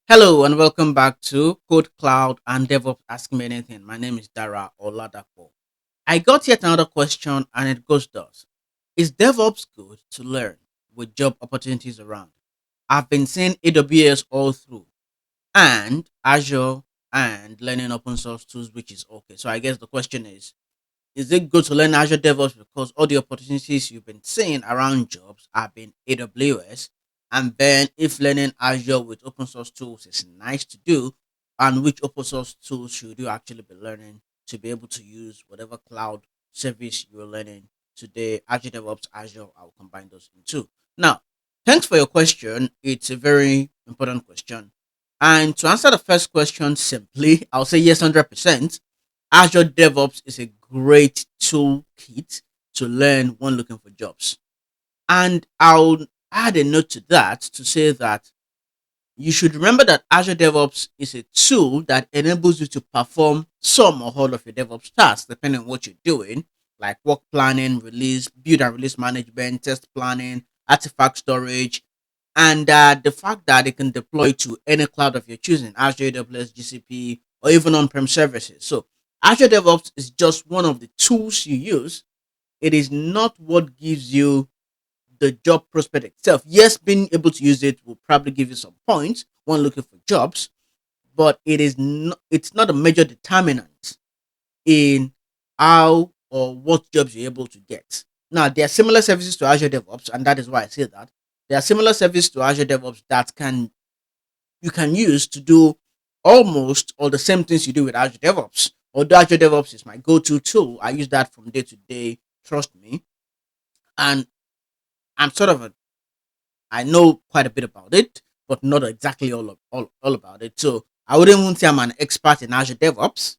Hello and welcome back to Code Cloud and DevOps Ask Me Anything. My name is Dara Oladapo. I got yet another question and it goes thus. Is DevOps good to learn with job opportunities around? I've been seeing AWS all through and Azure and learning open source tools, which is okay. So I guess the question is it good to learn Azure DevOps because all the opportunities you've been seeing around jobs have been AWS? And then, if learning Azure with open source tools is nice to do, and which open source tools should you actually be learning to be able to use whatever cloud service you're learning today? Azure DevOps, Azure, I'll combine those in two. Now, thanks for your question. It's a very important question. And to answer the first question simply, I'll say yes, 100%. Azure DevOps is a great toolkit to learn when looking for jobs. And I'll add a note to that to say that you should remember that Azure DevOps is a tool that enables you to perform some or all of your DevOps tasks, depending on what you're doing, like work planning, release, build and release management, test planning, artifact storage, and the fact that it can deploy to any cloud of your choosing, Azure, AWS, GCP, or even on-prem services. So Azure DevOps is just one of the tools you use. It is not what gives you the job prospect itself. Yes, being able to use it will probably give you some points when looking for jobs, but it's not a major determinant in how or what jobs you're able to get. Now, there are similar services to Azure DevOps, and that is why I say that. There are similar services to Azure DevOps that you can use to do almost all the same things you do with Azure DevOps. Although Azure DevOps is my go-to tool, I use that from day to day. Trust me, and I'm sort of a I know quite a bit about it, but not exactly all about it. So I wouldn't even say I'm an expert in Azure DevOps,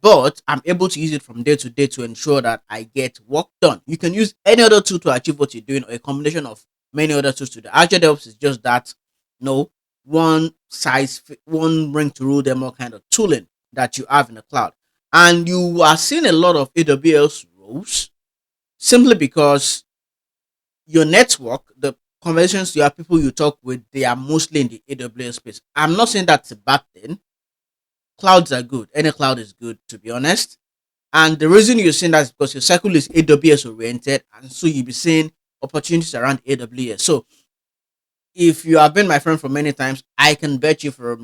but I'm able to use it from day to day to ensure that I get work done. You can use any other tool to achieve what you're doing, or a combination of many other tools to do. Azure DevOps is just that, no one ring to rule them all kind of tooling that you have in the cloud. And you are seeing a lot of AWS roles simply because your network, the conversations you have, people you talk with, they are mostly in the AWS space. I'm not saying that's a bad thing. Clouds are good. Any cloud is good, to be honest. And the reason you're seeing that is because your cycle is AWS oriented, and so you'll be seeing opportunities around AWS. So if you have been my friend for many times, I can bet you for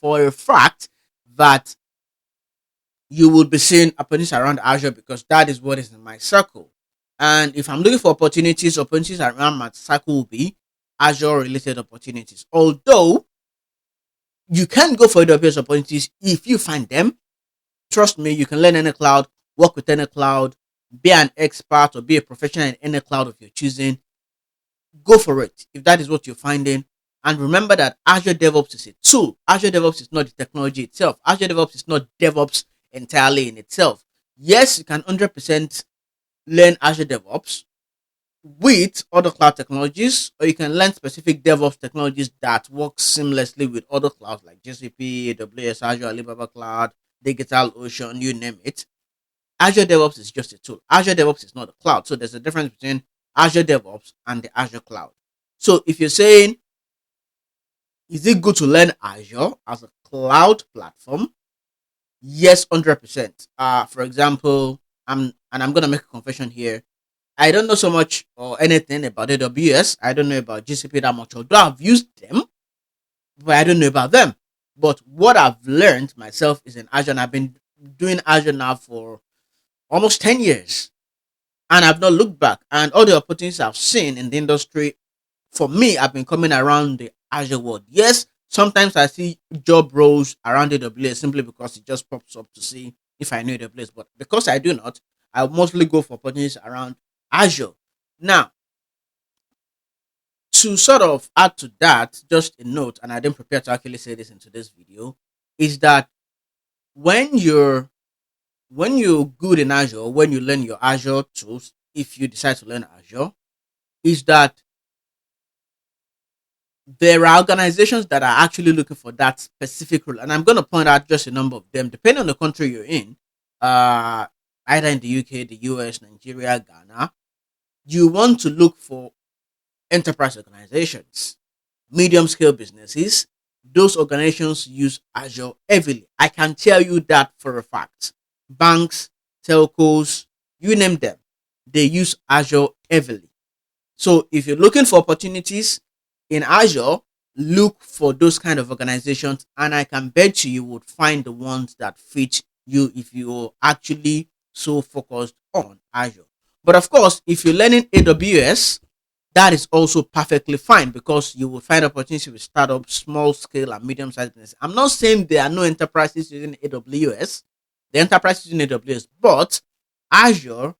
a fact that you will be seeing opportunities around Azure because that is what is in my circle. And if I'm looking for opportunities around my circle will be Azure related opportunities. Although you can go for AWS opportunities if you find them. Trust me, you can learn any cloud, work with any cloud, be an expert or be a professional in any cloud of your choosing. Go for it if that is what you're finding. And remember that Azure DevOps is a tool. Azure DevOps is not the technology itself. Azure DevOps is not DevOps entirely in itself. Yes, you can 100% learn Azure DevOps with other cloud technologies, or you can learn specific DevOps technologies that work seamlessly with other clouds like GCP, AWS, Azure, Alibaba Cloud, Digital Ocean, you name it. Azure DevOps is just a tool. Azure DevOps is not a cloud. So there's a difference between Azure DevOps and the Azure cloud. So if you're saying, is it good to learn Azure as a cloud platform? Yes, 100%. For example, I'm gonna make a confession here. I don't know so much or anything about AWS. I don't know about GCP that much, although I've used them, but I don't know about them. But what I've learned myself is in Azure, and I've been doing Azure now for almost 10 years, and I've not looked back. And all the opportunities I've seen in the industry, for me, I've been coming around the Azure world. Yes, sometimes I see job roles around AWS simply because it just pops up to see if I know AWS. But because I do not, I mostly go for opportunities around Azure. Now, to sort of add to that, just a note, and I didn't prepare to actually say this in today's video, is that when you're when you're good in Azure, when you learn your Azure tools, if you decide to learn Azure, is that there are organizations that are actually looking for that specific role. And I'm going to point out just a number of them, depending on the country you're in, uh, either in the UK, the US, Nigeria, Ghana. You want to look for enterprise organizations, medium scale businesses, those organizations use Azure heavily. I can tell you that for a fact. Banks, telcos, you name them, they use Azure heavily. So if you're looking for opportunities in Azure, look for those kind of organizations, and I can bet you would find the ones that fit you if you're actually so focused on Azure. But of course, if you're learning AWS, that is also perfectly fine because you will find opportunities with startups, small scale and medium sized business. I'm not saying there are no enterprises using AWS, the enterprises using AWS, but Azure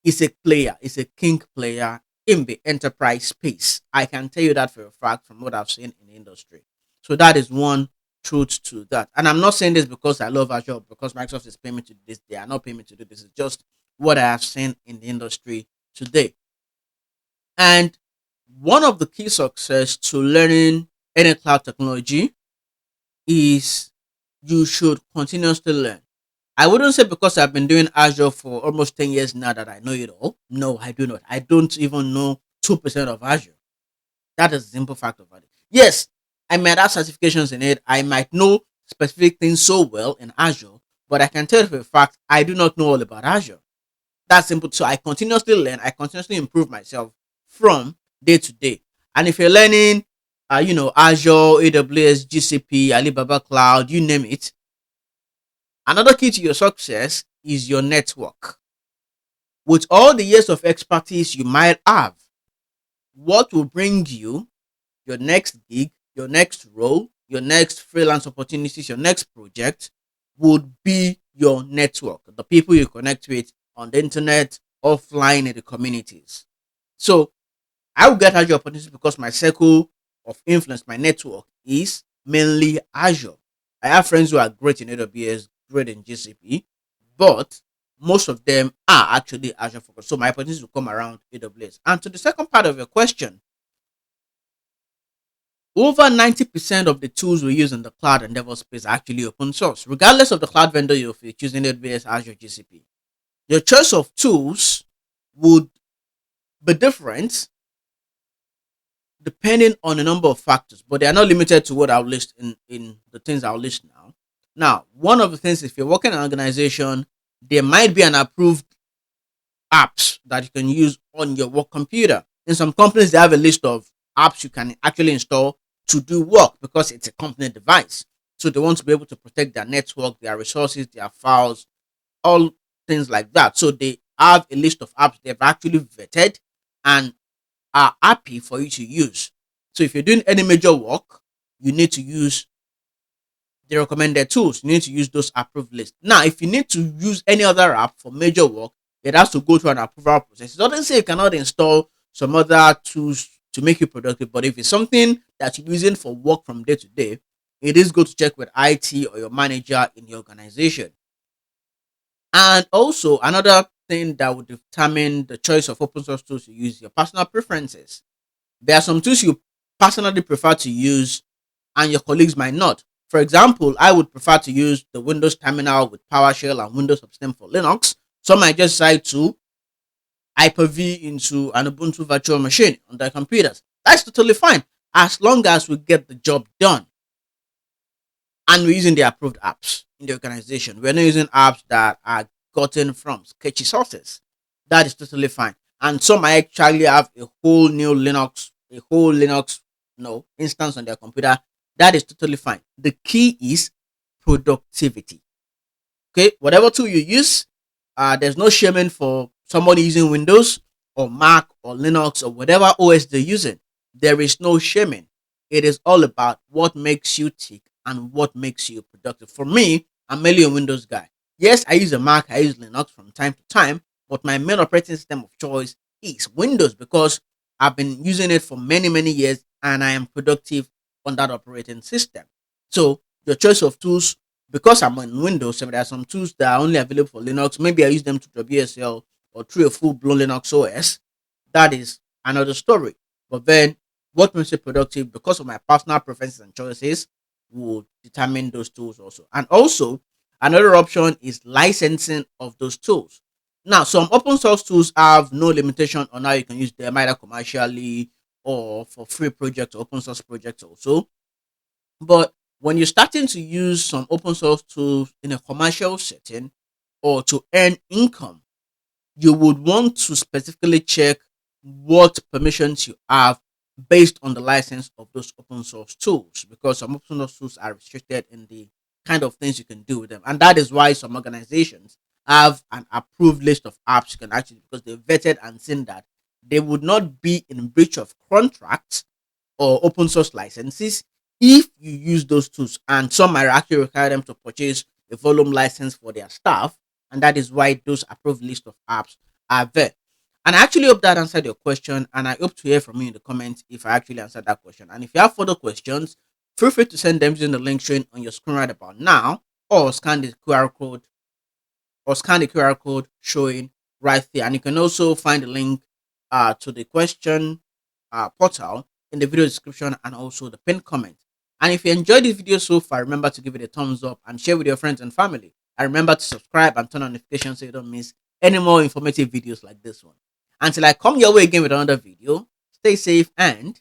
is a player, is a king player in the enterprise space. I can tell you that for a fact from what I've seen in the industry. So that is one truth to that. And I'm not saying this because I love Azure, because Microsoft is paying me to do this. They are not paying me to do this. It's just what I have seen in the industry today. And one of the key success to learning any cloud technology is you should continuously learn. I wouldn't say because I've been doing Azure for almost 10 years now that I know it all. No, I do not. I don't even know 2% of Azure. That is the simple fact of it. Yes, I might have certifications in it. I might know specific things so well in Azure, but I can tell you for a fact I do not know all about Azure. That's simple. So I continuously learn, I continuously improve myself from day to day. And if you're learning, Azure, AWS, GCP, Alibaba Cloud, you name it, another key to your success is your network. With all the years of expertise you might have, what will bring you your next gig, your next role, your next freelance opportunities, your next project would be your network, the people you connect with on the internet, offline, in the communities. So I will get Azure opportunities because my circle of influence, my network is mainly Azure. I have friends who are great in AWS, great in GCP, but most of them are actually Azure focused. So my opportunities will come around AWS. And to the second part of your question, over 90% of the tools we use in the cloud and DevOps space are actually open source, regardless of the cloud vendor you're choosing, AWS, Azure, GCP. Your choice of tools would be different depending on a number of factors, but they are not limited to what I'll list in the things I'll list now. Now, one of the things, if you're working in an organization, there might be an approved apps that you can use on your work computer. In some companies, they have a list of apps you can actually install to do work because it's a company device. So they want to be able to protect their network, their resources, their files, all things like that. So they have a list of apps they've actually vetted and are happy for you to use. So if you're doing any major work, you need to use the recommended tools. You need to use those approved lists. Now, if you need to use any other app for major work, it has to go through an approval process. It doesn't say you cannot install some other tools to make you productive, but if it's something that you're using for work from day to day, it is good to check with IT or your manager in your organization. And also, another thing that would determine the choice of open source tools to use, your personal preferences. There are some tools you personally prefer to use and your colleagues might not. For example, I would prefer to use the Windows terminal with PowerShell and Windows Subsystem for Linux. Some might just decide to Hyper-V into an Ubuntu virtual machine on their computers. That's totally fine as long as we get the job done and we're using the approved apps in the organization. We're not using apps that are gotten from sketchy sources. That is totally fine. And some might actually have a whole new Linux, a whole Linux instance on their computer. That is totally fine. The key is productivity. Okay, whatever tool you use, there's no shaming for somebody using Windows or Mac or Linux or whatever OS they're using. There is no shaming. It is all about what makes you tick and what makes you productive. For me, I'm mainly a Windows guy. Yes, I use a Mac, I use Linux from time to time, but my main operating system of choice is Windows because I've been using it for many, many years and I am productive on that operating system. So your choice of tools, because I'm on Windows, so there are some tools that are only available for Linux. Maybe I use them through WSL or through a full-blown Linux OS. That is another story. But then what makes it productive because of my personal preferences and choices will determine those tools also. And also, another option is licensing of those tools. Now, some open source tools have no limitation on how you can use them either commercially or for free projects, open source projects also. But when you're starting to use some open source tools in a commercial setting or to earn income, you would want to specifically check what permissions you have based on the license of those open source tools, because some open source tools are restricted in the kind of things you can do with them. And that is why some organizations have an approved list of apps you can actually, because they vetted and seen that they would not be in breach of contracts or open source licenses if you use those tools. And some might actually require them to purchase a volume license for their staff. And that is why those approved list of apps are there. And I actually hope that answered your question. And I hope to hear from you in the comments if I actually answered that question. And if you have further questions, feel free to send them using the link showing on your screen right about now, or scan the QR code showing right there. And you can also find the link to the question portal in the video description and also the pinned comment. And if you enjoyed this video so far, remember to give it a thumbs up and share with your friends and family. And remember to subscribe and turn on notifications so you don't miss any more informative videos like this one. Until I come your way again with another video, stay safe and